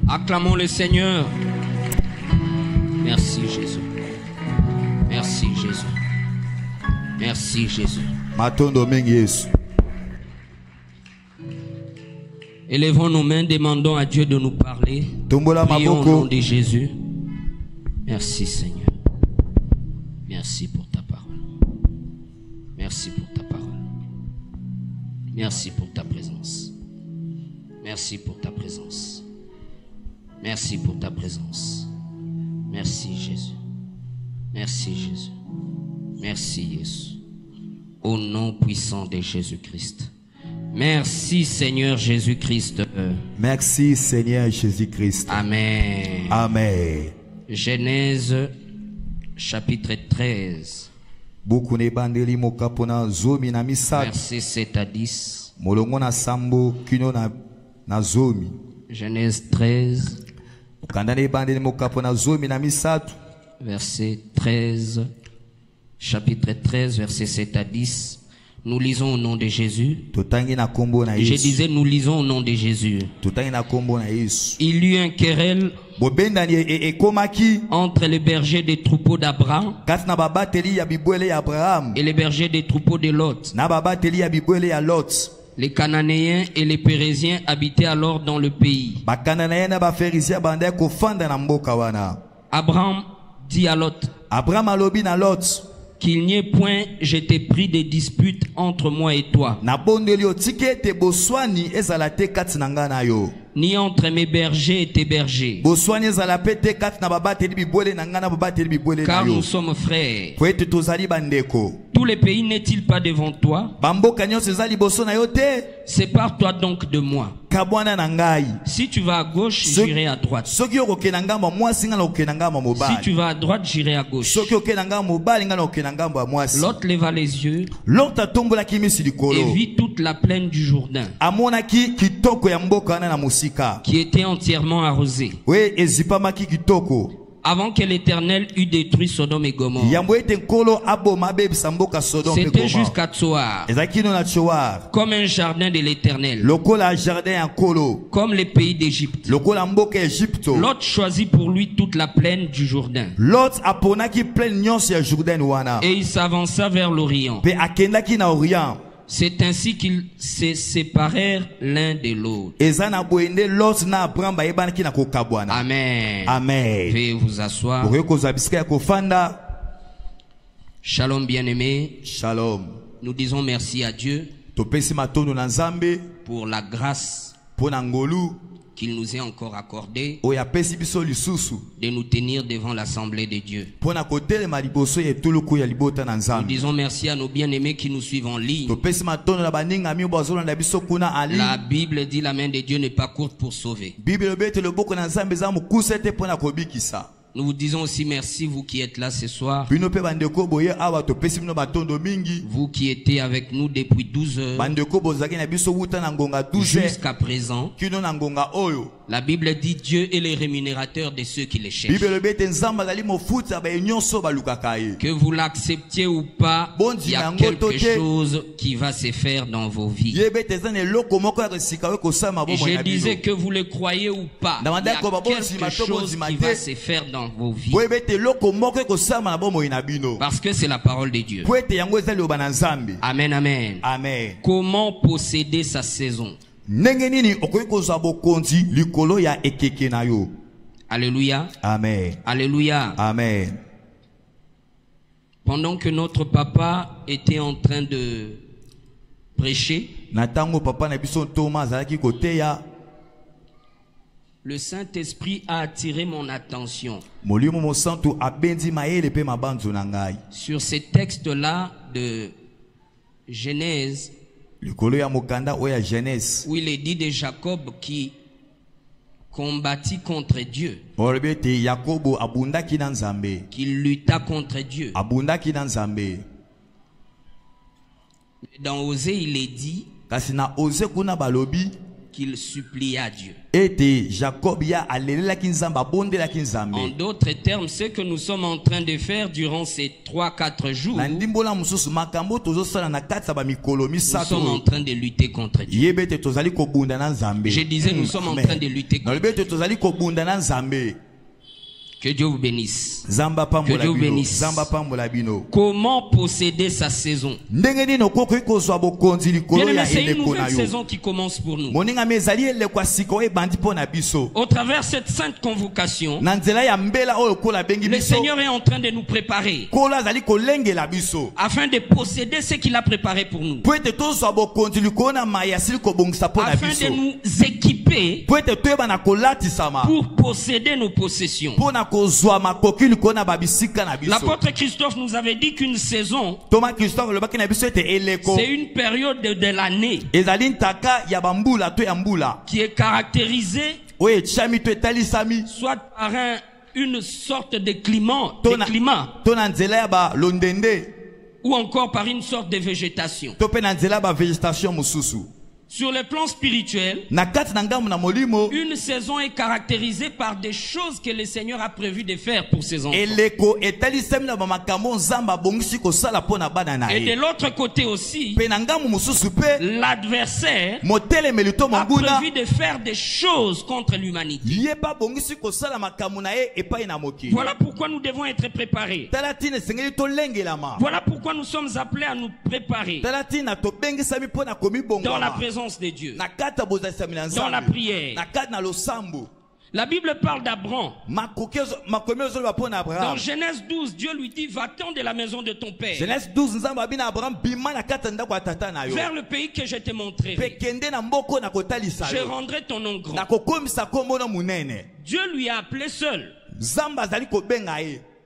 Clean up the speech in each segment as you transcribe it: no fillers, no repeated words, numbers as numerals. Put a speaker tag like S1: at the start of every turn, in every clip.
S1: Acclamons le Seigneur. Merci Jésus. Merci Jésus. Merci Jésus. Élevons nos mains, demandons à Dieu de nous parler. Prions au nom de Jésus. Merci Seigneur. Merci pour ta parole. Merci pour ta parole. Merci pour ta présence. Merci pour ta présence. Merci pour ta présence. Merci Jésus. Merci Jésus. Merci Jésus. Au nom puissant de Jésus-Christ. Merci Seigneur Jésus-Christ.
S2: Merci Seigneur Jésus-Christ.
S1: Amen.
S2: Amen.
S1: Genèse chapitre 13. Verset 7 à 10. Genèse 13. Verset 13. Chapitre 13, verset 7 à 10. Nous lisons au nom de Jésus. Je disais, nous lisons au nom de Jésus. Il y eut un querelle entre les bergers des troupeaux d'Abraham et les bergers des troupeaux de Lot. Les Cananéens et les Pérésiens habitaient alors dans le pays. Abraham dit à Lot qu'il n'y ait point, je t'ai pris des disputes entre moi et toi, ni entre mes bergers et tes bergers, car nous sommes frères. Tous les pays n'est-il pas devant toi? Sépare-toi donc de moi. Si tu vas à gauche, j'irai à droite. Si tu vas à droite, j'irai à gauche. Lot leva les yeux et vit toute la plaine du Jourdain, qui était entièrement arrosée, avant que l'Éternel eût détruit Sodome et Gomorrhe. C'était jusqu'à Tsoar, comme un jardin de l'Éternel, comme les pays d'Égypte. Lot choisit pour lui toute la plaine du Jourdain, et il s'avança vers l'Orient. C'est ainsi qu'ils se séparèrent l'un de l'autre. Amen.
S2: Amen.
S1: Veuillez vous asseoir. Shalom bien-aimé.
S2: Shalom.
S1: Nous disons merci à Dieu pour la grâce qu'il nous est encore accordé de nous tenir devant l'assemblée de Dieu. Nous disons merci à nos bien-aimés qui nous suivent en ligne. La Bible dit la main de Dieu n'est pas courte pour sauver. Nous vous disons aussi merci, vous qui êtes là ce soir. Vous qui étiez avec nous depuis 12 heures jusqu'à présent. La Bible dit Dieu est le rémunérateur de ceux qui les cherchent. Que vous l'acceptiez ou pas, il y a quelque chose qui va se faire dans vos vies. Et je disais que vous le croyez ou pas, il y a quelque chose qui va se faire dans vos vies. Parce que c'est la parole de Dieu. Amen, amen.
S2: Amen.
S1: Comment posséder sa saison? Alléluia.
S2: Amen.
S1: Alléluia.
S2: Amen.
S1: Pendant que notre papa était en train de prêcher, le Saint-Esprit a attiré mon attention sur ces textes-là de Genèse, où il est dit de Jacob qui combattit contre Dieu, qui lutta contre Dieu. Dans Osée, il est dit qu'il supplia Dieu.
S2: En
S1: d'autres termes, ce que nous sommes en train de faire durant ces 3-4 jours, nous sommes en train de lutter contre Dieu. Je disais, nous sommes en train de lutter contre Dieu. Que Dieu vous bénisse. Que Dieu vous bénisse. Comment posséder sa saison? Bien aimé, c'est une nouvelle saison qui commence pour nous. Au travers de cette sainte convocation, le Seigneur est en train de nous préparer afin de posséder ce qu'il a préparé pour nous. Afin de nous équiper pour posséder nos possessions. L'apôtre Christophe nous avait dit qu'une saison, c'est une période de l'année qui est caractérisée soit par une sorte de climat ou encore par une sorte de végétation. Sur le plan spirituel, une saison est caractérisée par des choses que le Seigneur a prévu de faire pour ses enfants. Et de l'autre côté aussi, l'adversaire a prévu de faire des choses contre l'humanité. Voilà pourquoi nous devons être préparés. Voilà pourquoi nous sommes appelés à nous préparer dans la présence de Dieu, dans la prière. La Bible parle d'Abraham. Dans Genèse 12, Dieu lui dit, va-t'en de la maison de ton père vers le pays que je te montrerai. Je rendrai ton nom grand. Dieu lui a appelé seul.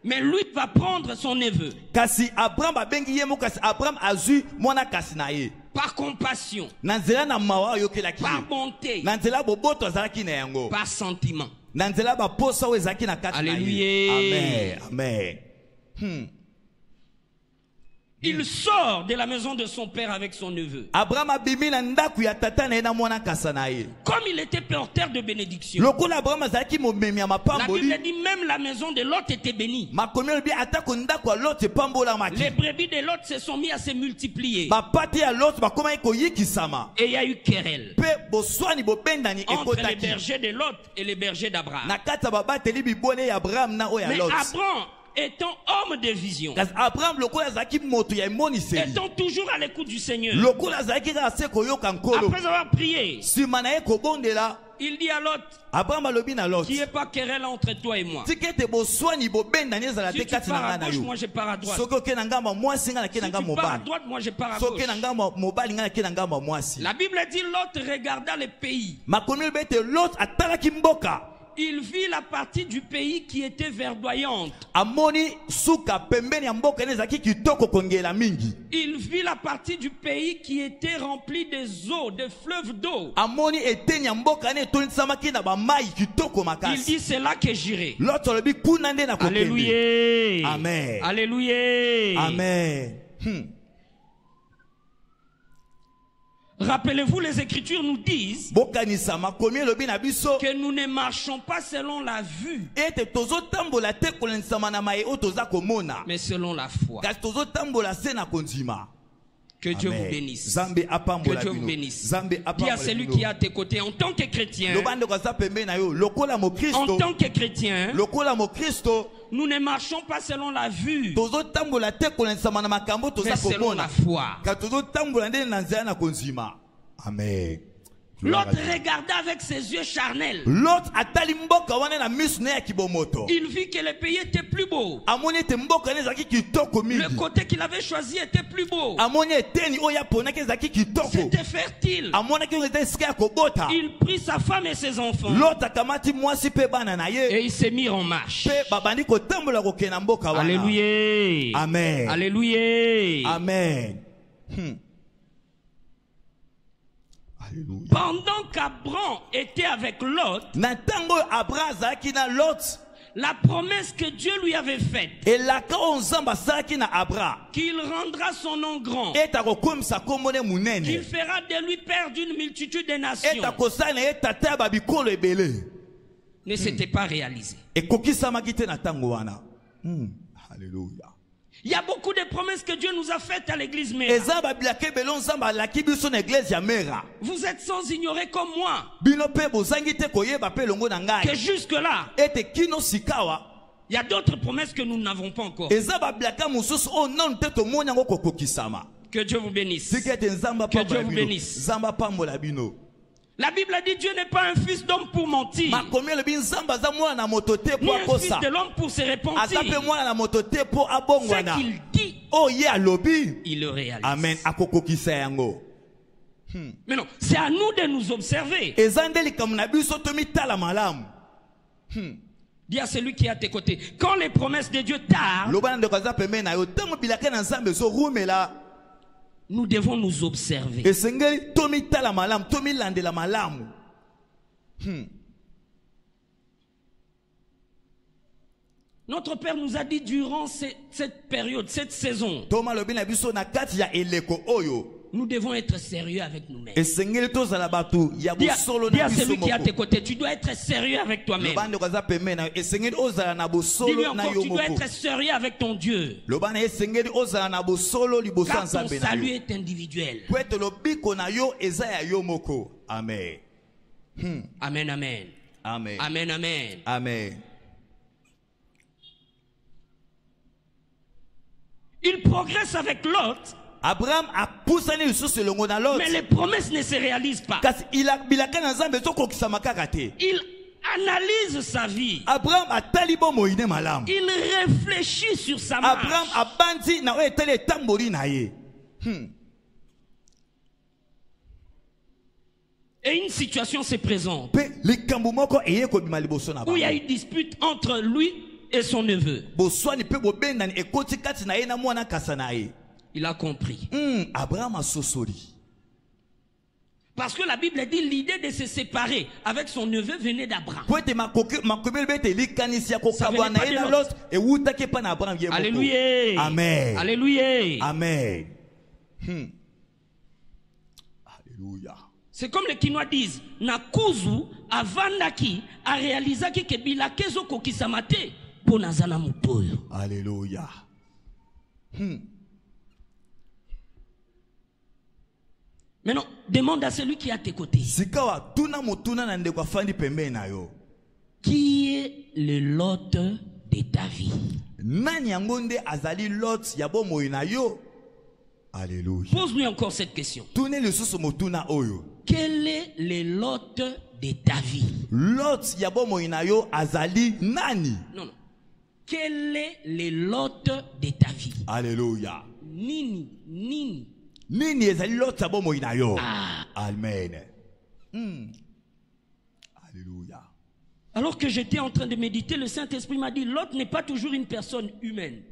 S1: Mais lui va prendre son neveu. Par compassion, par bonté, par sentiment. Alléluia.
S2: Amen.
S1: Il sort de la maison de son père avec son neveu. Comme il était porteur de bénédiction, la Bible dit même la maison de Lot était bénie. Les brebis de Lot se sont mis à se multiplier. Et il y a eu querelle entre les bergers de Lot et les bergers d'Abraham. Mais Abraham, étant homme de vision, étant toujours à l'écoute du Seigneur, après avoir prié, il dit à Lot, qu'il n'y ait pas querelle entre toi et moi. Si tu pars à gauche, moi je pars à droite. Si tu pars à droite, moi je pars à gauche. La Bible dit Lot regarda le pays. Il vit la partie du pays qui était verdoyante. Il vit la partie du pays qui était remplie des eaux, des fleuves d'eau. Il dit c'est là que j'irai. Alléluia.
S2: Amen.
S1: Alléluia.
S2: Amen.
S1: Rappelez-vous, les Écritures nous disent que nous ne marchons pas selon la vue, mais selon la foi. Que Dieu vous bénisse. Que Dieu vous bénisse. Dis à celui qui est à tes côtés, en tant que chrétien, en tant que chrétien, nous ne marchons pas selon la vue, mais selon la foi.
S2: Amen.
S1: L'autre regarda avec ses yeux charnels. Il vit que le pays était plus beau. Le côté qu'il avait choisi était plus beau. C'était fertile. Il prit sa femme et ses enfants. Et il s'est mis en marche. Alléluia.
S2: Amen.
S1: Alléluia.
S2: Amen.
S1: Pendant qu'Abraham était avec Lot, la promesse que Dieu lui avait faite,
S2: qu'il
S1: rendra son nom grand, qu'il fera de lui père d'une multitude de nations, ne s'était pas réalisé.
S2: Alléluia.
S1: Il y a beaucoup de promesses que Dieu nous a faites à l'église Mera. Vous êtes sans ignorer comme moi que jusque-là, il y a d'autres promesses que nous n'avons pas encore. Que Dieu vous bénisse. Que Dieu vous bénisse. La Bible a dit Dieu n'est pas un fils d'homme pour mentir, ni un fils de l'homme pour se repentir. Ce qu'il dit, il le réalise.
S2: Amen.
S1: Mais non, c'est à nous de nous observer. Dis à celui qui est à tes côtés, quand les promesses de Dieu tardent, nous devons nous observer. Notre Père nous a dit durant cette période, cette saison, nous devons être sérieux avec nous-mêmes. Dis à celui qui est à tes côtés, tu dois être sérieux avec toi-même. Dis-lui encore, tu dois être sérieux avec ton Dieu. Car ton salut est individuel.
S2: Amen.
S1: Amen, amen.
S2: Amen.
S1: Amen, amen.
S2: Amen.
S1: Il progresse avec Lot.
S2: Abraham a poussé
S1: mais les promesses ne se réalisent pas. Il analyse sa vie. Il réfléchit sur sa marche. Et une situation se présente où il y a une dispute entre lui et son neveu. Il a compris.
S2: Abraham a sosori.
S1: Parce que la Bible dit l'idée de se séparer avec son neveu venait d'Abraham. Alléluia.
S2: Amen.
S1: Alléluia.
S2: Amen. Alléluia.
S1: C'est comme les Kinois disent, Nakuzu avandaki a réalisé que bilakezo kokisamate bonazana mutoyo.
S2: Alléluia.
S1: Maintenant, demande à celui qui est à tes côtés. Qui est le Lot de ta vie?
S2: Alléluia.
S1: Pose-lui encore cette question. Quel est le Lot de ta vie?
S2: Lot azali nani?
S1: Non, non. Quel est le Lot de ta vie?
S2: Alléluia.
S1: Nini.
S2: Nini ezali Lot abomo inayo. Amen. Alléluia.
S1: Alors que j'étais en train de méditer, le Saint-Esprit m'a dit Lot n'est pas toujours une personne humaine.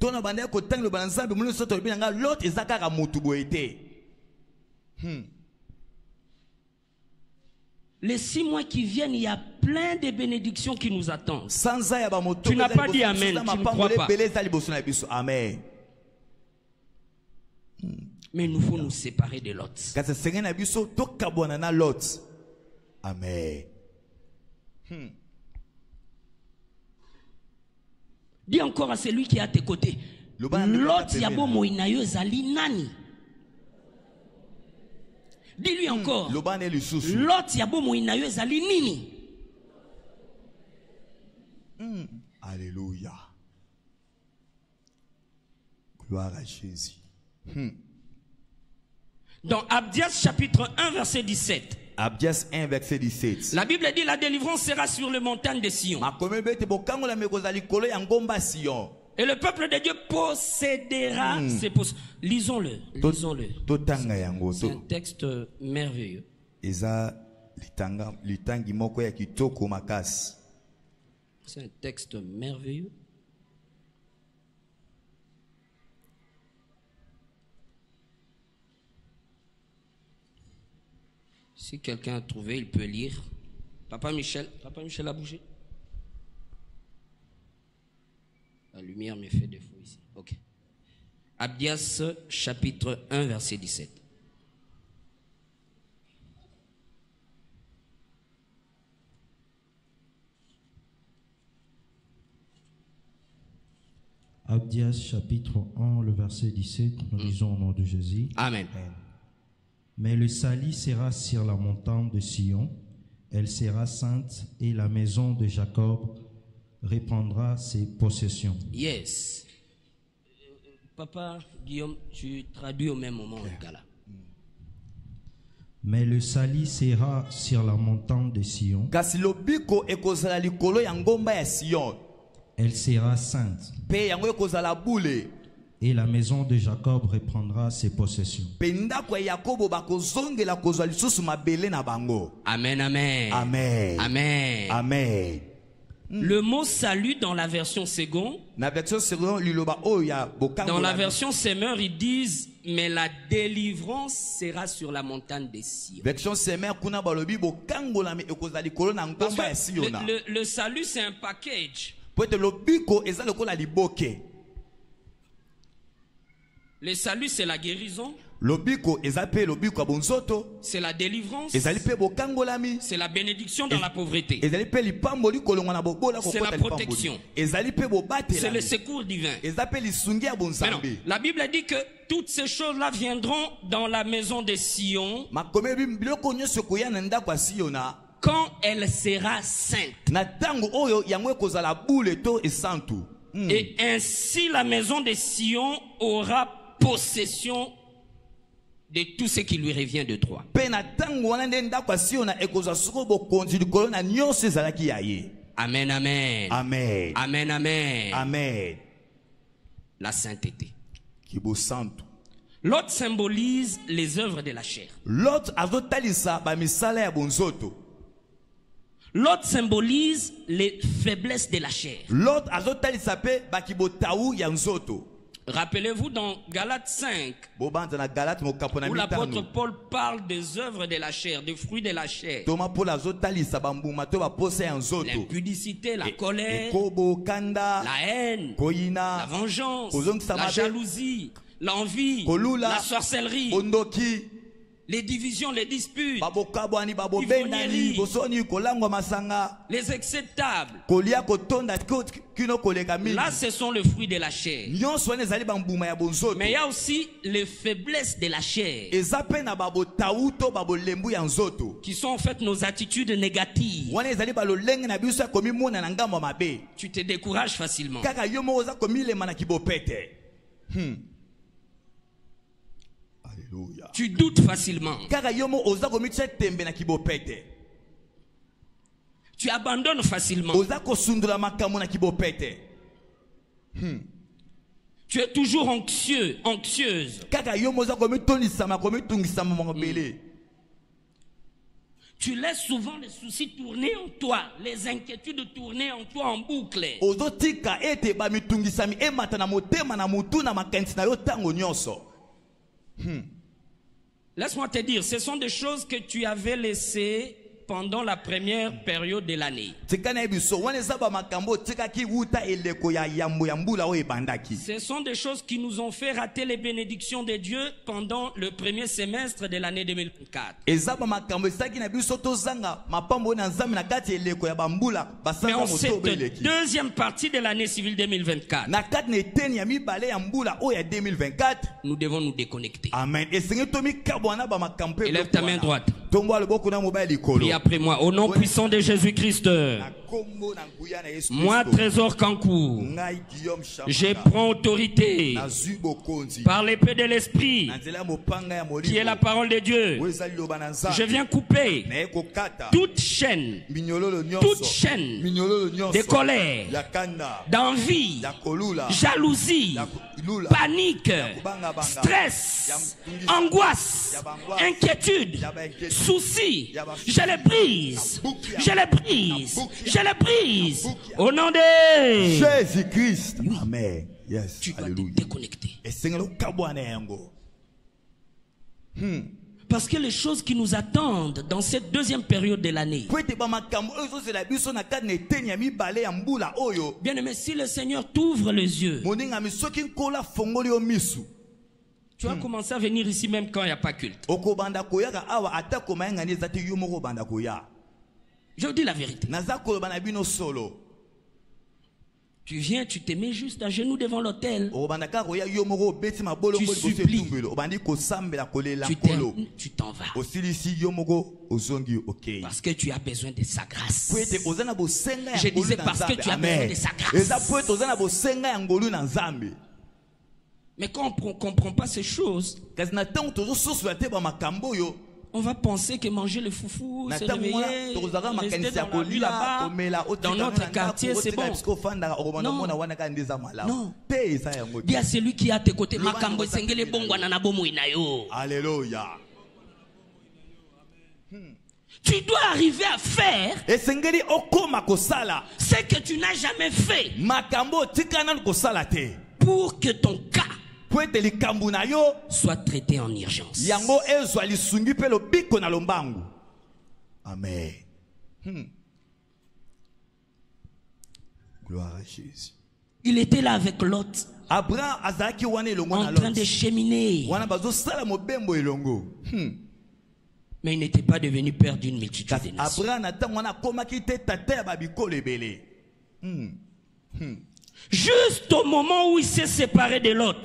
S1: Les 6 mois qui viennent, il y a plein de bénédictions qui nous attendent. Tu n'as pas dit Amen, tu ne crois pas.
S2: Amen.
S1: Mais il nous faut nous séparer de Lot.
S2: Amen.
S1: Dis encore à celui qui est à tes côtés. Lot yabo moinayo zali nani? Dis-lui encore. Lot yabo moinayo zali nini?
S2: Alléluia. Gloire à Jésus.
S1: Dans Abdias chapitre 1 verset 17.
S2: Abdias 1 verset 17.
S1: La Bible dit la délivrance sera sur les montagnes de Sion. Et le peuple de Dieu possédera ses possessions. Lisons-le. C'est un texte merveilleux. C'est un texte merveilleux. Si quelqu'un a trouvé, il peut lire. Papa Michel a bougé. La lumière me fait défaut ici. Ok. Abdias chapitre 1 verset 17.
S3: Abdias chapitre 1, le verset 17, nous lisons au nom de Jésus.
S1: Amen.
S3: Mais le salut sera sur la montagne de Sion, elle sera sainte et la maison de Jacob reprendra ses possessions.
S1: Yes. Papa Guillaume, tu traduis au même moment le gars là.
S3: Mais le salut sera sur la montagne de Sion. Elle sera sainte. Et la maison de Jacob reprendra ses possessions.
S1: Amen, amen.
S2: Amen.
S1: Amen.
S2: Amen.
S1: Le mot salut dans la version seconde, dans la version Semeur, ils disent mais la délivrance sera sur la montagne des Sion. Parce que le salut c'est un package. Le salut c'est la guérison. C'est la délivrance. C'est la bénédiction dans la pauvreté. C'est la protection. C'est le secours divin. Maintenant, la Bible dit que toutes ces choses-là viendront dans la maison de Sion quand elle sera sainte. Et ainsi la maison de Sion aura possession de tout ce qui lui revient de droit. Amen, amen.
S2: Amen.
S1: Amen, amen.
S2: Amen.
S1: La sainteté. L'autre symbolise les œuvres de la chair. L'autre symbolise les faiblesses de la chair. Rappelez-vous dans Galates 5, où l'apôtre Paul parle des œuvres de la chair, des fruits de la chair. L'impudicité, la colère, la haine, la vengeance, la jalousie, l'envie, la sorcellerie, les divisions, les disputes, les excès de table. Là, ce sont les fruits de la chair. Mais il y a aussi les faiblesses de la chair, qui sont en fait nos attitudes négatives. Tu te décourages facilement. Tu doutes facilement. Tu abandonnes facilement. Tu es toujours anxieux, anxieuse. Tu laisses souvent les soucis tourner en toi, les inquiétudes tourner en toi en boucle. Laisse-moi te dire, ce sont des choses que tu avais laissées pendant la première période de l'année. Ce sont des choses qui nous ont fait rater les bénédictions de Dieu pendant le premier semestre de l'année 2024. Mais en cette deuxième partie de l'année civile 2024, nous devons nous déconnecter.
S2: Amen.
S1: Élève ta main droite. Prie après moi. Au nom puissant de Jésus-Christ, moi, Trésor Kankou, je prends autorité par l'épée de l'Esprit, qui est la parole de Dieu. Je viens couper toute chaîne de colère, d'envie, jalousie, panique, stress, angoisse, inquiétude, soucis. Je les brise, je les brise, je les brise au nom de
S2: Jésus-Christ. Amen. Yes.
S1: Tu dois te déconnecter. Parce que les choses qui nous attendent dans cette deuxième période de l'année. Bien aimé, si le Seigneur t'ouvre les yeux, tu vas commencer à venir ici même quand il n'y a pas culte. Je vous dis la vérité. Tu viens, tu te mets juste à genoux devant l'autel. Tu supplies. Tu t'en vas. Parce que tu as besoin de sa grâce. Je disais parce que tu as besoin de sa grâce. Mais quand on ne comprend pas ces choses, on va penser que manger le foufou, se réveiller, rester dans la rue là-bas, dans notre quartier, c'est bon. Non. Non. Dis à celui qui est à tes côtés, Makambo Sengele Bongwana Nabomo Inayo.
S2: Alléluia.
S1: Tu dois arriver à faire ce que tu n'as jamais fait pour que ton cas soit traité en urgence.
S2: Amen. Gloire à Jésus.
S1: Il était là avec Lot, en train de cheminer. Mais il n'était pas devenu père d'une multitude de nations. Juste au moment où il s'est séparé de Lot.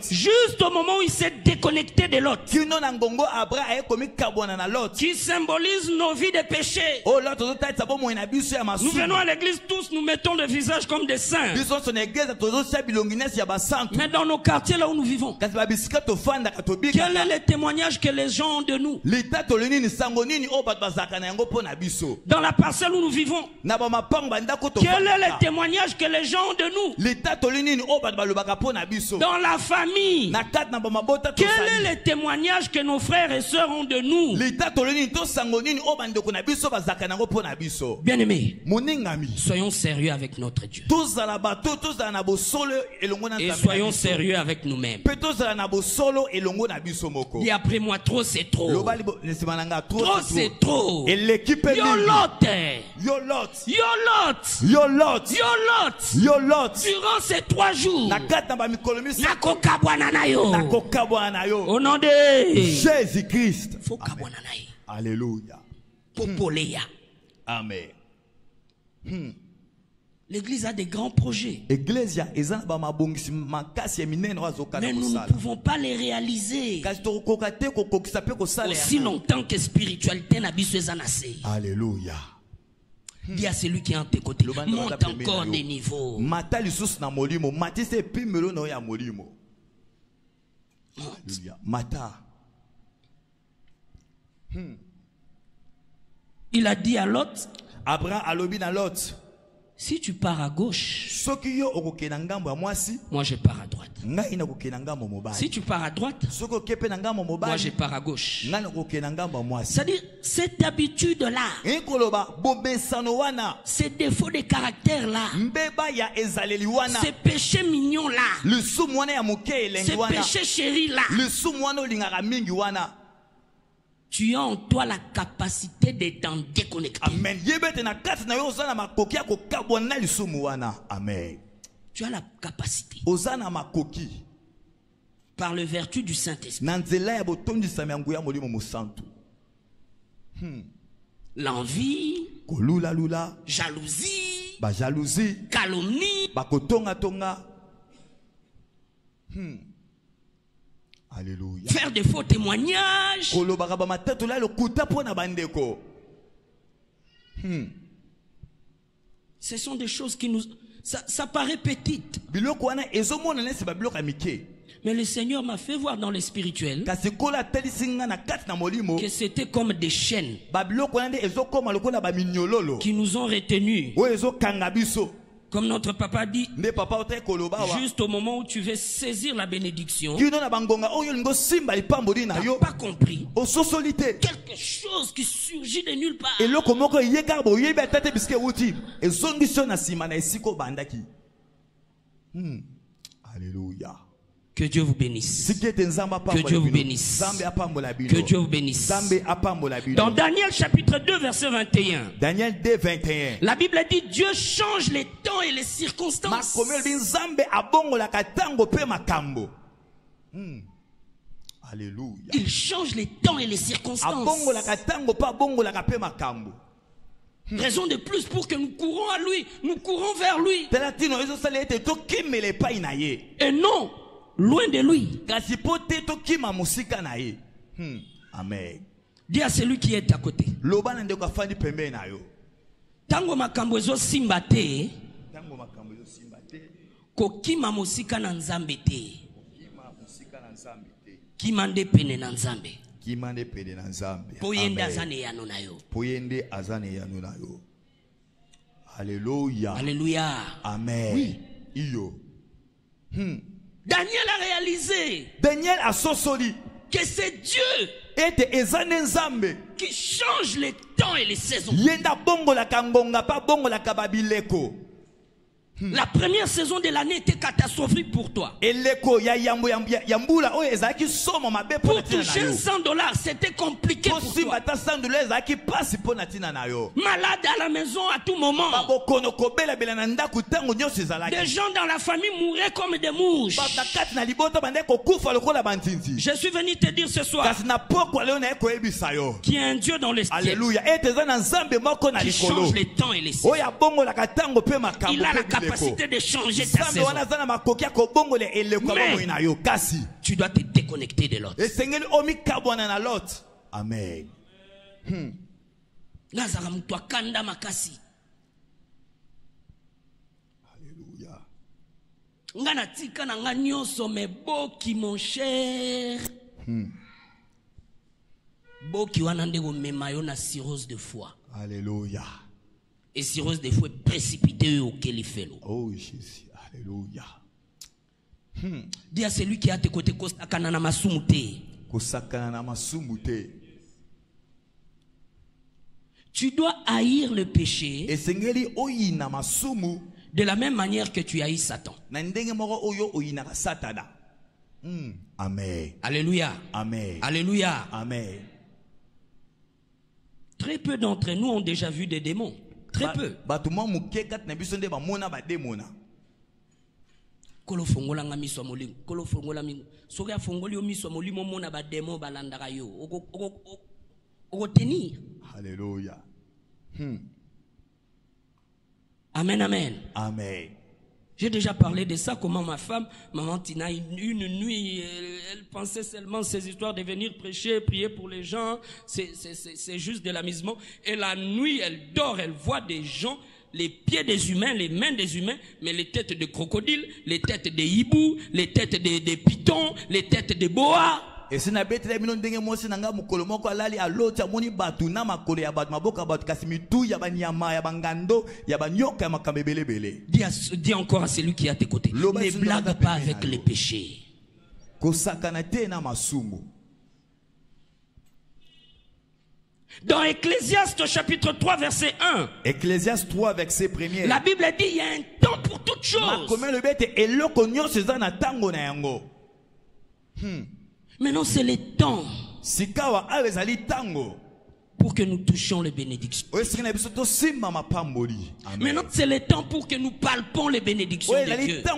S1: Juste au moment où il s'est déconnecté de Lot. Qui symbolise nos vies de péché. Nous venons à l'église tous, nous mettons le visage comme des saints. Mais dans nos quartiers là où nous vivons, quel est le témoignage que les gens ont de nous? Dans la parcelle où nous vivons, quel est le témoignage que les gens ont de nous? Dans la famille, quel est le témoignage que nos frères et sœurs ont de nous? Bien aimés, soyons sérieux avec notre Dieu. Et soyons sérieux avec nous-mêmes. Dis après moi, trop c'est trop. Trop c'est trop. Yo Lot. Yo Lot. Durant ces 3 jours, au nom de
S2: Jésus-Christ. Alléluia. Amen.
S1: L'église a des grands projets. Mais nous ne pouvons pas les réaliser aussi longtemps que spiritualité n'a pas été.
S2: Alléluia.
S1: Dis à celui qui est à tes côtés, monte encore des niveaux. Il a dit à Lot, si tu pars à gauche, moi je pars à droite. Si tu pars à droite, moi je pars à gauche. C'est-à-dire, cette habitude-là, ces défauts de caractère-là, ces péchés mignons-là, ces péchés chéris-là, tu as en toi la capacité de t'en déconnecter.
S2: Amen.
S1: Amen. Tu as la capacité. Par le vertu du Saint-Esprit. L'envie, jalousie, calomnie.
S2: Alléluia.
S1: Faire de faux témoignages. Ce sont des choses qui nous... Ça paraît petite. Mais le Seigneur m'a fait voir dans le spirituel que c'était comme des chaînes qui nous ont retenus. Comme notre papa dit, juste au moment où tu veux saisir la bénédiction, tu n'as pas compris. Quelque chose qui surgit de nulle part.
S2: Alléluia.
S1: Que Dieu vous bénisse. Que Dieu vous bénisse. Que Dieu vous bénisse. Dans Daniel chapitre 2 verset 21.
S2: Daniel 2 21.
S1: La Bible dit Dieu change les temps et les circonstances.
S2: Alléluia.
S1: Il change les temps et les circonstances. Raison de plus pour que nous courons à lui, nous courons vers lui. Et non loin de lui.
S2: Amen.
S1: Dis à celui qui est à côté. Tango makambo ezo simba te. Kokima musika na nzambe te. Kimande pene na nzambe.
S2: Kimande pene na nzambe.
S1: Poyende azane yano na yo.
S2: Poyende azane yano na yo. Alléluia.
S1: Alléluia.
S2: Amen.
S1: Oui.
S2: Iyo.
S1: Daniel a réalisé.
S2: Daniel a sosoli
S1: que c'est Dieu
S2: qui
S1: change les temps et les saisons. La première saison de l'année était catastrophique pour toi.
S2: Pour
S1: toucher $100, c'était compliqué pour toi. Malade à la maison à tout moment. Des gens dans la famille mouraient comme des mouches. Je suis venu te dire ce soir qu'il y a un Dieu dans les cieux qui change les temps et les saisons. Il a la capacité de changer ta saison. Mais tu dois te déconnecter de l'autre.
S2: Amen. Alléluia.
S1: Nganatika na nganyoso me boki mon cher. Boki wana ndeko memayo na cirrhose de foie.
S2: Alléluia.
S1: Et cirrhose de foie précipité au kelifelo.
S2: Oh Jésus. Alléluia.
S1: Dis à celui qui est à tes côtés kosakana na masumute.
S2: Kosakana na masumute.
S1: Tu dois haïr le péché.
S2: Et sengeli oyina masumu.
S1: De la même manière que tu haïs Satan.
S2: Amen.
S1: Alléluia.
S2: Amen.
S1: Alléluia.
S2: Amen.
S1: Très peu d'entre nous ont déjà vu des démons. Très peu. Kolo fongola nga miswa molimo. Kolo fongola mi. Soki afongoli yo miswa molimo mona ba démon balandaka yo. Oko tenir.
S2: Alléluia.
S1: Amen, amen.
S2: Amen.
S1: J'ai déjà parlé de ça, comment ma femme, maman Tina, une nuit, elle pensait seulement ces histoires de venir prêcher, prier pour les gens, c'est juste de l'amusement. Et la nuit, elle dort, elle voit des gens, les pieds des humains, les mains des humains, mais les têtes de crocodiles, les têtes des hiboux, les têtes des pitons, les têtes des boas.
S2: Et si na betre bino ndenge mosi nanga mukolo moko alali aloti amoni batu na makolo ya batu maboka batu kasi mitu ya banyama ya bangando ya banyoka ya makambe belebele.
S1: Dis encore à celui qui est à tes côtés. Ne blague pas avec les péchés.
S2: Kosakana te na masumu.
S1: Dans Ecclésiaste chapitre 3 verset 1.
S2: Ecclésiaste 3 verset 1.
S1: La Bible dit il y a un temps pour toutes choses. Maintenant c'est le temps pour que nous touchions les bénédictions. Maintenant c'est le temps pour que nous palpons les bénédictions de Dieu. Mais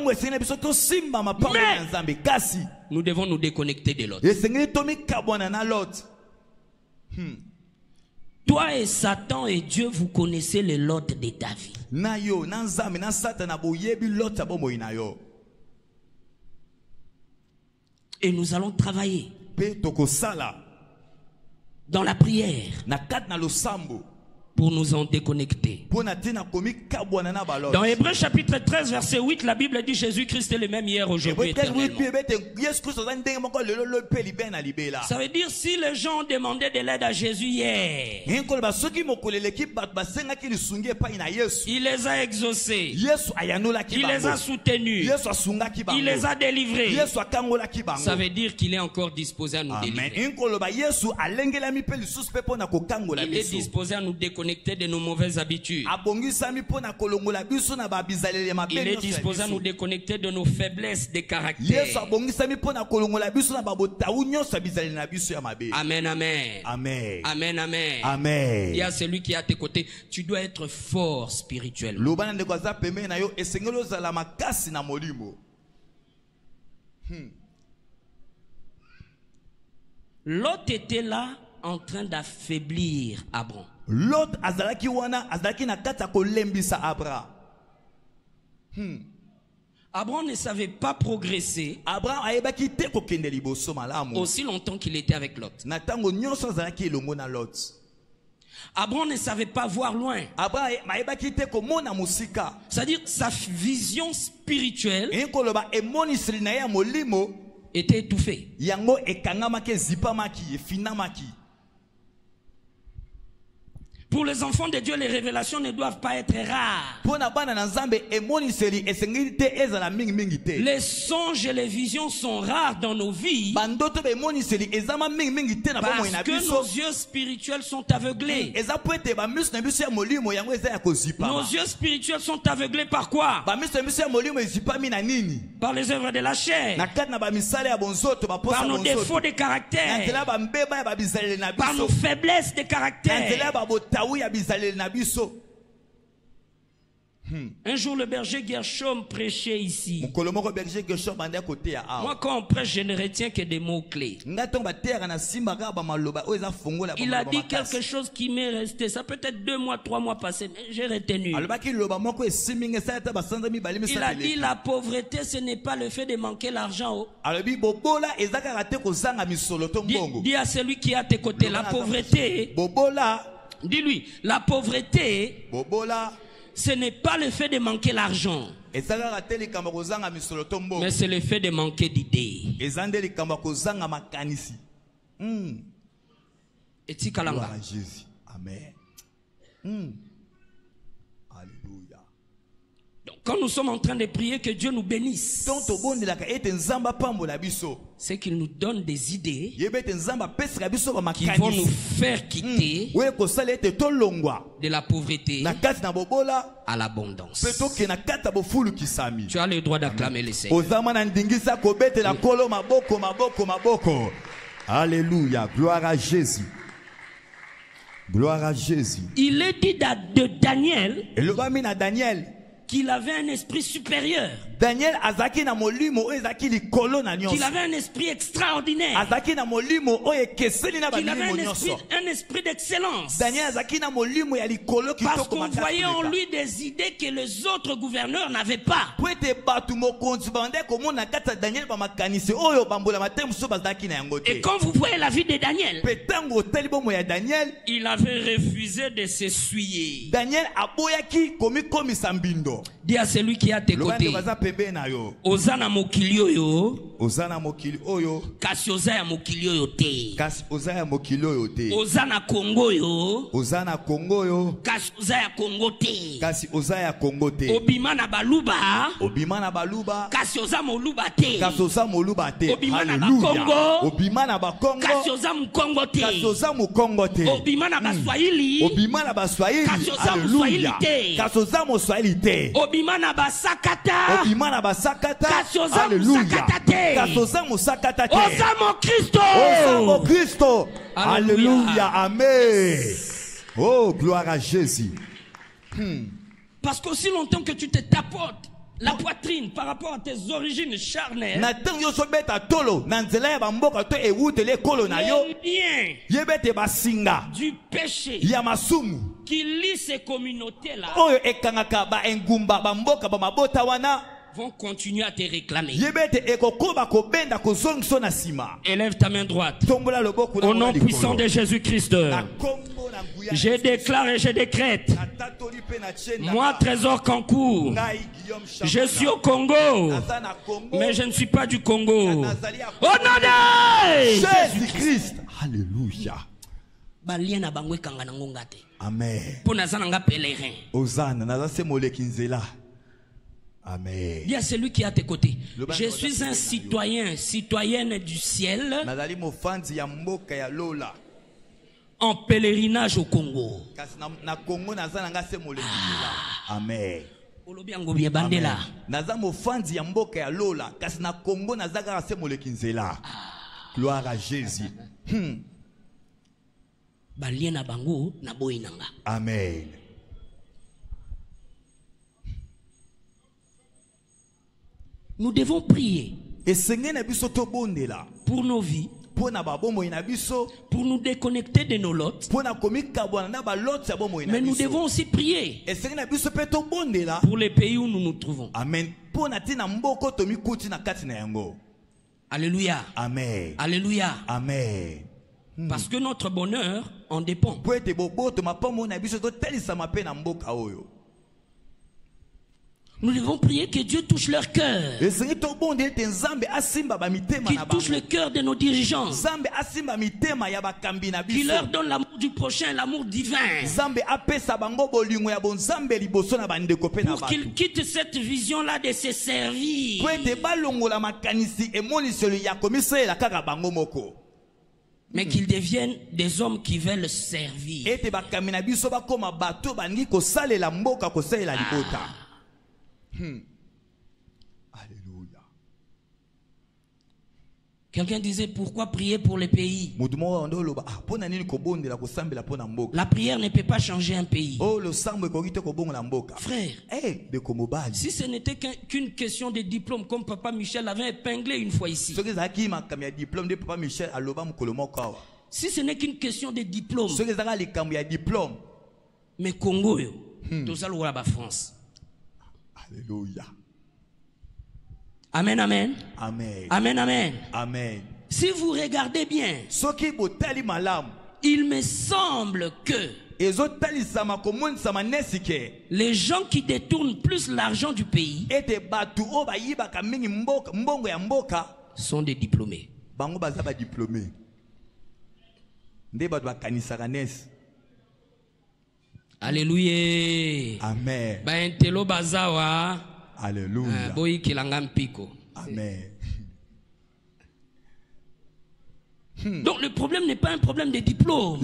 S1: nous devons nous déconnecter de l'autre. Toi et Satan et Dieu, vous connaissez le lot de ta vie. Et nous allons travailler dans la prière pour nous en déconnecter. Dans Hébreux chapitre 13 verset 8, la Bible dit Jésus-Christ est le même hier, aujourd'hui, éternellement. Ça veut dire si les gens demandaient de l'aide à Jésus hier, il les a exaucés, il les a soutenus, il les a délivrés. Ça veut dire qu'il est encore disposé à nous délivrer. Il est disposé à nous déconnecter déconnecter de nos mauvaises habitudes. Il est disposé à nous déconnecter de nos faiblesses de caractère. Amen, amen.
S2: Amen.
S1: Amen, amen.
S2: Amen.
S1: Il y a celui qui est à tes côtés. Tu dois être fort spirituellement. Lot était là en train d'affaiblir Abraham.
S2: L'autre azalaki na kata kolembisa Abraham.
S1: Abraham ne savait pas progresser
S2: Abraham ayebaki te kokende liboso malamu
S1: aussi longtemps qu'il était avec Lot.
S2: na tango nyonso azalaki elongo na Lot.
S1: Abraham ne savait pas voir loin.
S2: Abraham ayebaki te komona musika.
S1: C'est-à-dire sa vision spirituelle
S2: enkoloba emonisili na ya molimo
S1: était étouffée.
S2: Yango ekangamaki ezipamaki efinamaki.
S1: Pour les enfants de Dieu, les révélations ne doivent pas être rares. Les songes et les visions sont rares dans nos vies parce que nos yeux spirituels sont aveuglés. Nos yeux spirituels sont aveuglés par quoi? Par les œuvres de la chair, par nos défauts de caractère, par nos faiblesses de caractère. Un jour, le berger Gershom prêchait ici. Moi, quand on prêche, je ne retiens que des mots-clés. Il a dit quelque chose qui m'est resté. Ça peut être 2 mois, 3 mois passés, mais j'ai retenu. Il a dit la pauvreté, ce n'est pas le fait de manquer l'argent. Dis à celui qui est à tes côtés, la pauvreté. Dis-lui, la pauvreté, ce n'est pas le fait de manquer l'argent, mais c'est le fait de manquer d'idées. Et Tikalanga.
S2: Amen. Alléluia.
S1: Donc, quand nous sommes en train de prier que Dieu nous bénisse, c'est qu'il nous donne des idées qui vont nous faire quitter de la pauvreté à l'abondance. Tu as le droit d'acclamer le Seigneur.
S2: Alléluia, gloire à Jésus. Gloire à Jésus.
S1: Il est dit de Daniel qu'il avait un esprit supérieur.
S2: Daniel azaki na molimo ezaki likolo na nyonso.
S1: Qu'il avait un esprit extraordinaire.
S2: Azaki na molimo ekeseni na
S1: qu'il avait un esprit d'excellence.
S2: Daniel azaki na molimo ya likolo kitoko.
S1: Parce qu'on voyait en lui des idées que les autres gouverneurs n'avaient pas. Et quand vous voyez la vie de Daniel, il avait refusé de s'essuyer.
S2: Daniel aboyaki komi sambindo.
S1: Dis à celui qui est à tes côtés. Ozana mokili oyo.
S2: Ozana mokili oyo.
S1: Kasi ozaya mokili oyo te.
S2: Kasi ozaya mokili oyo te.
S1: Ozana Congo yo.
S2: Ozana Congo yo.
S1: Kasi ozaya Congo te.
S2: Kasi ozaya Congo te.
S1: Obima na baluba.
S2: Obima na baluba.
S1: Kasi oza moluba te.
S2: Kasi oza moluba te.
S1: Obima na Congo.
S2: Obima na Congo.
S1: Kasi oza Mukongo te.
S2: Kasi oza Mukongo te.
S1: Obima na Baswahili.
S2: Obima na Baswahili.
S1: Kasi oza Muswahili te.
S2: Kasi oza Muswahili te.
S1: Obima na Basakata.
S2: Obima na Basakata.
S1: Kasi oza Musakata te.
S2: Kasi oza Musakata te.
S1: Oza mo Kristo.
S2: Oza mo Kristo. Alléluia. Amen. Oh, gloire à Jésus.
S1: Parce qu'aussi longtemps que tu te tapotes la poitrine par rapport à tes origines charnelles, les liens du péché qui lie ces communautés-là vont continuer à te réclamer. Élève ta main droite. Au nom puissant de Jésus-Christ, je déclare et je décrète, moi, Trésor Kankou, je suis au Congo, mais je ne suis pas du Congo. Au nom de
S2: Jésus-Christ. Alléluia. Amen. Hosanna. Amen.
S1: Il y a celui qui est à tes côtés. Je suis un citoyenne du ciel. en pèlerinage au Congo.
S2: Amen.
S1: Bandela.
S2: Gloire à Jésus. Amen.
S1: Nous devons prier pour nos vies, pour nous déconnecter de nos lots. Mais nous devons aussi prier pour les pays où nous nous trouvons.
S2: Amen.
S1: Alléluia.
S2: Amen.
S1: Alléluia.
S2: Amen.
S1: Parce que notre bonheur en dépend. Nous devons prier que Dieu touche leur cœur, qu'il touche le cœur de nos dirigeants, qu'il leur donne l'amour du prochain, l'amour divin, pour qu'ils quittent cette vision-là de se servir, mais qu'ils deviennent des hommes qui veulent servir.
S2: Alléluia.
S1: Quelqu'un disait pourquoi prier pour les pays? La prière ne peut pas changer un pays. Frère, si ce n'était qu'une question de diplôme, comme Papa Michel avait épinglé une fois ici, si ce n'est qu'une question de diplôme, mais Congo, tout ça, la France.
S2: Alléluia.
S1: Amen, amen.
S2: Amen.
S1: Amen, amen.
S2: Amen.
S1: Si vous regardez bien, il me semble que les gens qui détournent plus l'argent du pays sont des diplômés. Alléluia.
S2: Amen. Alléluia. Amen.
S1: Donc le problème n'est pas un problème de diplôme.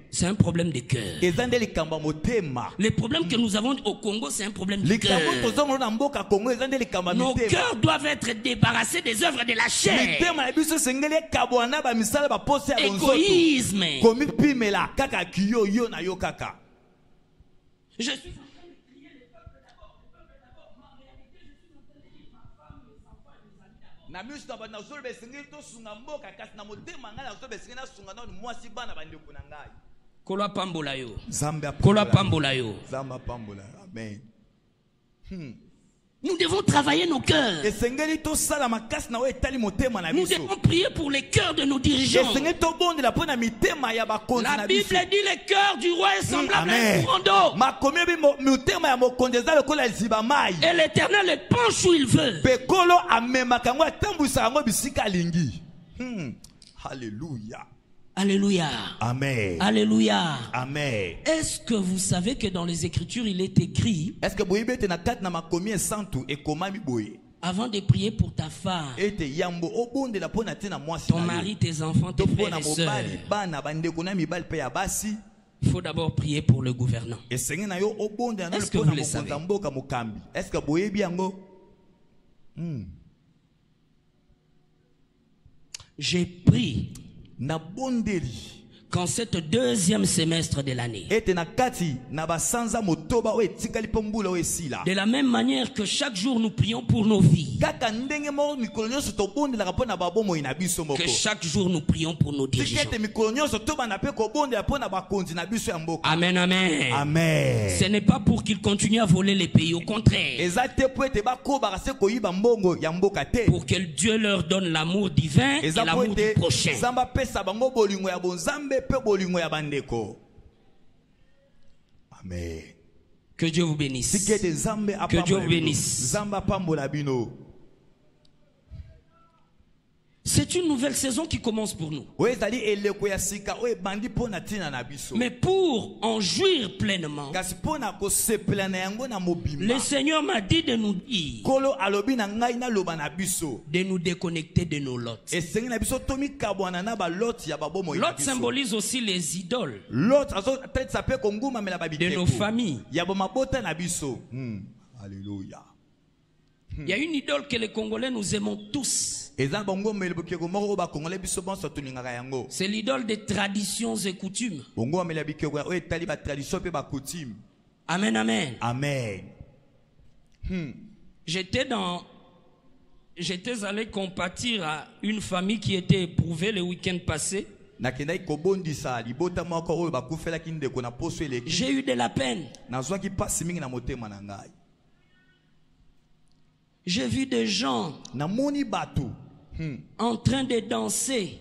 S1: C'est un problème de cœur. Le problème que nous avons au Congo, c'est un problème de cœur. Nos cœurs doivent être débarrassés des œuvres de la chair. Égoïsme. Je suis Kola pambola yo. Kola pambola yo.
S2: Amen.
S1: Nous devons travailler nos cœurs. Nous devons prier pour les cœurs de nos dirigeants. La Bible dit le cœur du roi est semblable à un courant d'eau. Et l'Éternel le penche où il veut.
S2: Alléluia.
S1: Alléluia.
S2: Amen.
S1: Alléluia.
S2: Amen.
S1: Est-ce que vous savez que dans les Écritures il est écrit, avant de prier pour ta femme, ton mari, tes enfants, tes frères et sœurs, il faut d'abord prier pour le gouvernant. Est-ce que vous le savez? J'ai pris qu'en cette deuxième semestre de l'année, de la même manière que chaque jour nous prions pour nos vies, que chaque jour nous prions pour nos dirigeants. Amen, amen.
S2: Amen.
S1: Ce n'est pas pour qu'ils continuent à voler les pays, au contraire. Pour que Dieu leur donne l'amour divin et l'amour du prochain.
S2: Amen.
S1: Que Dieu vous bénisse. Que Dieu vous bénisse. C'est une nouvelle saison qui commence pour nous. Mais pour en jouir pleinement, le Seigneur m'a dit de nous dire de nous déconnecter de nos lots. Lot symbolise aussi les idoles de nos familles.
S2: Alléluia.
S1: Il y a une idole que les Congolais nous aimons tous. C'est l'idole des traditions et coutumes. Amen, amen.
S2: Amen.
S1: J'étais allé compatir à une famille qui était éprouvée le week-end passé. J'ai eu de la peine. J'ai vu des gens en train de danser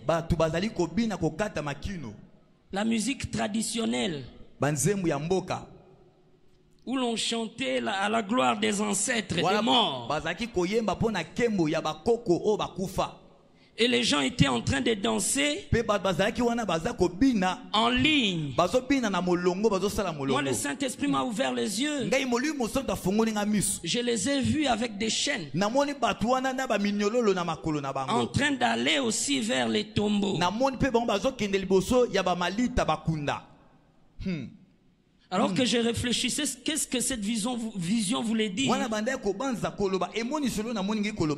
S1: la musique traditionnelle où l'on chantait à la gloire des ancêtres et des morts. Et les gens étaient en train de danser en ligne. Moi, le Saint-Esprit m'a ouvert les yeux. Je les ai vus avec des chaînes, en train d'aller aussi vers les tombeaux. Alors que je réfléchissais, qu'est-ce que cette vision voulait dire?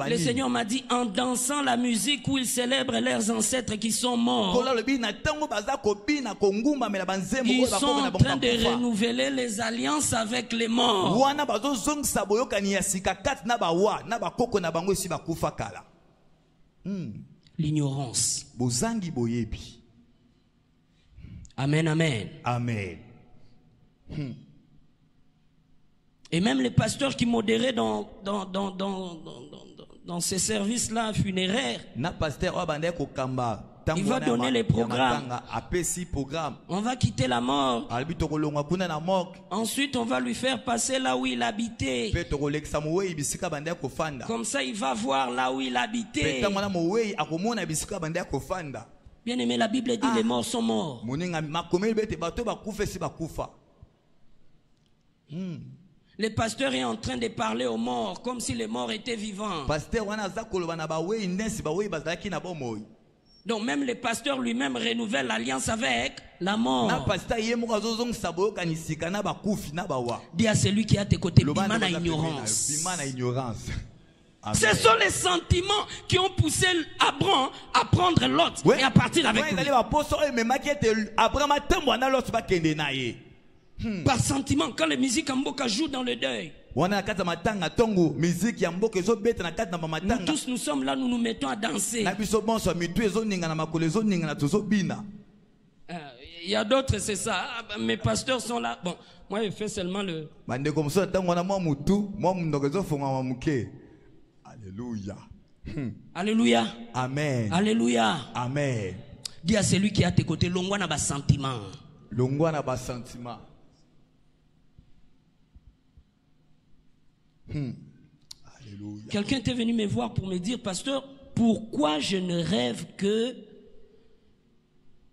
S1: Le Seigneur m'a dit, en dansant la musique où ils célèbrent leurs ancêtres qui sont morts, ils sont en train de renouveler les alliances avec les morts. L'ignorance. Amen, amen.
S2: Amen.
S1: Et même les pasteurs qui modéraient dans ces services-là funéraires, il va donner les programmes. On va quitter la mort. Ensuite, on va lui faire passer là où il habitait. Comme ça, il va voir là où il habitait. Bien aimé, la Bible dit les morts sont morts. Le pasteur est en train de parler aux morts comme si les morts étaient vivants. Donc même le pasteur lui-même renouvelle l'alliance avec la mort. Dis à celui qui est à tes côtés, bimana ignorance. Ce sont les sentiments qui ont poussé Abraham à prendre Lot et à partir avec lui. Par sentiment, quand les musiques en Mboka jouent dans le deuil, nous tous nous sommes là, nous nous mettons à danser. Il y a d'autres, c'est ça. Mes pasteurs sont là. Bon, moi je fais seulement le...
S2: Alléluia.
S1: Alléluia.
S2: Amen.
S1: Alléluia.
S2: Amen.
S1: Dis à celui qui est à tes côtés, longwa na ba sentiment.
S2: Longwa na ba sentiment. Alléluia.
S1: Quelqu'un était venu me voir pour me dire, pasteur, pourquoi je ne rêve que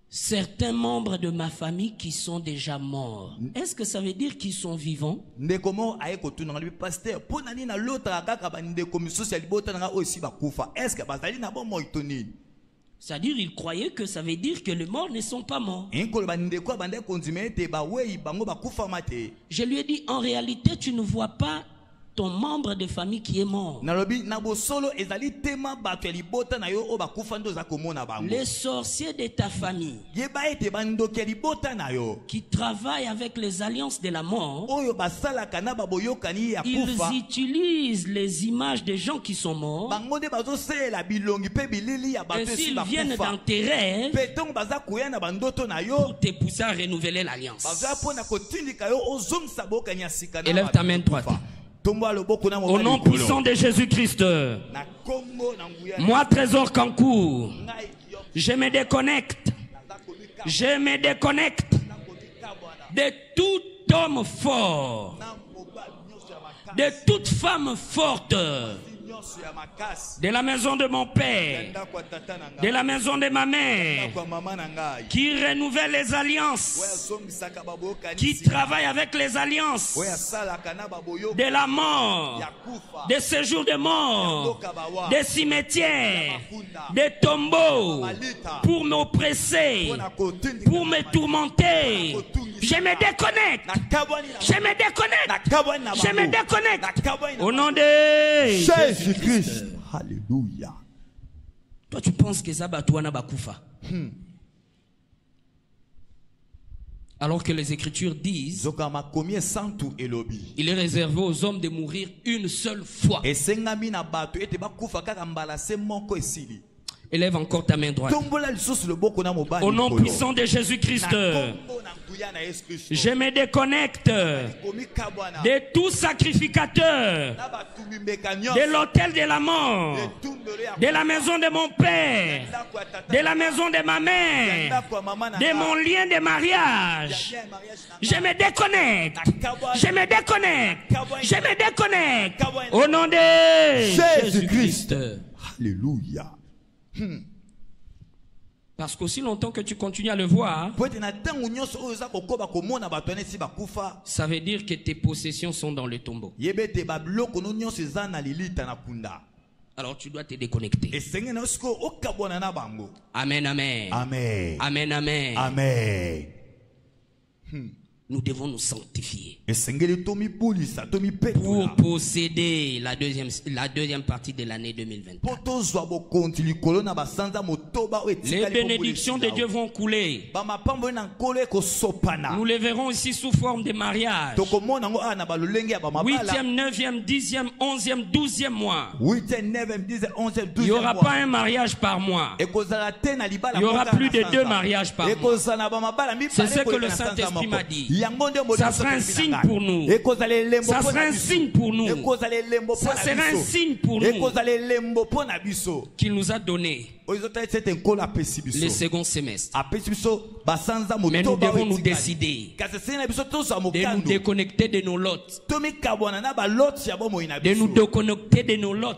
S1: certains membres de ma famille qui sont déjà morts? Est-ce que ça veut dire qu'ils sont vivants? C'est-à-dire, il croyait que ça veut dire que les morts ne sont pas morts. Je lui ai dit, en réalité, tu ne vois pas ton membre de famille qui est mort. Les sorciers de ta famille qui travaillent avec les alliances de la mort, ils utilisent les images des gens qui sont morts. Et s'ils viennent dans tes rêves pour te pousser à renouveler l'alliance. Élève ta main droite. Au nom puissant de Jésus-Christ, moi, Trésor Kankou, je me déconnecte de tout homme fort, de toute femme forte de la maison de mon père, de la maison de ma mère, qui renouvelle les alliances, qui travaille avec les alliances de la mort, des séjours de mort, des cimetières, des tombeaux, pour m'oppresser, pour me tourmenter. Je me déconnecte. Je me déconnecte. Je me déconnecte. Au nom de
S2: Jésus-Christ. Alléluia.
S1: Toi, tu penses que ça va toi na bakufa. Alors que les Écritures disent, il est réservé aux hommes de mourir une seule fois. Élève encore ta main droite. Au nom puissant de Jésus-Christ, je me déconnecte de tout sacrificateur, de l'autel de la mort, de la maison de mon père, de la maison de ma mère, de mon lien de mariage. Je me déconnecte. Je me déconnecte. Je me déconnecte. Au nom de Jésus-Christ.
S2: Alléluia.
S1: Parce qu'aussi longtemps que tu continues à le voir, ça veut dire que tes possessions sont dans le tombeau. Alors tu dois te déconnecter. Amen, amen.
S2: Amen.
S1: Amen, amen.
S2: Amen.
S1: Nous devons nous sanctifier pour posséder la deuxième partie de l'année 2024. Les bénédictions de Dieu vont couler. Nous les verrons ici sous forme de mariage. 8e, 9e, 10e, 11e, 12e mois. Il n'y aura pas un mariage par mois. Il y aura plus de 2 mariages par mois. C'est ce que le Saint-Esprit m'a dit. Ça sera un signe pour nous. Ça sera un signe pour nous. Ça sera un signe pour nous qu'il nous a donné le second semestre. Mais nous devons nous décider de nous déconnecter de nos lots. De nous déconnecter de nos lots.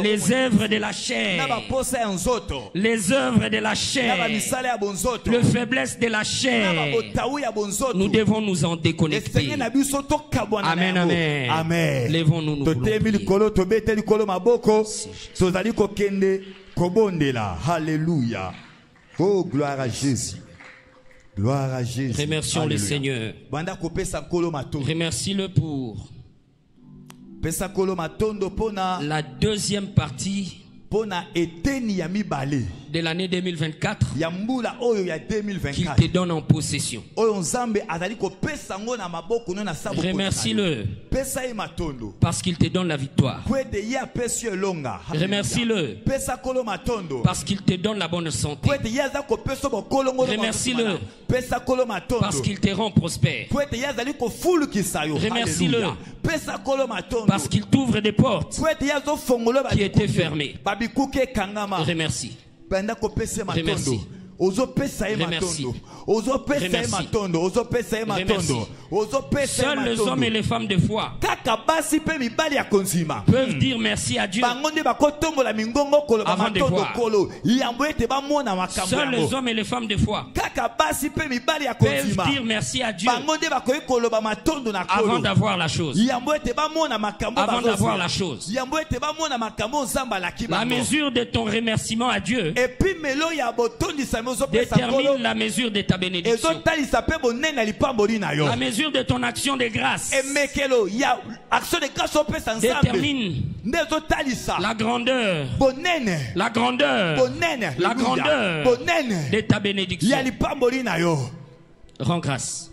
S1: Les œuvres de la chair. Les œuvres de la chair. Les faiblesses de la chair. Nous devons nous en déconnecter. Amen, amen.
S2: Amen.
S1: Levons-nous, nous voulons prier.
S2: Alléluia. Oh, gloire à Jésus. Gloire à Jésus.
S1: Remercions le Seigneur. Remercie-le pour la deuxième partie de l'année 2024 qu'il te donne en possession. Remercie-le parce qu'il te donne la victoire. Remercie-le parce qu'il te donne la bonne santé. Remercie-le parce qu'il te rend prospère. Remercie-le parce qu'il t'ouvre des portes qui étaient fermées. Remercie. Remercie. Seuls les hommes et les femmes de foi peuvent dire merci à Dieu avant de voir. Seuls les hommes et les femmes de foi peuvent dire merci à Dieu avant d'avoir la chose. Avant d'avoir la chose. La mesure de ton remerciement à Dieu détermine la mesure de ta bénédiction. La mesure de ton action de grâce détermine la grandeur de ta bénédiction. Rends grâce.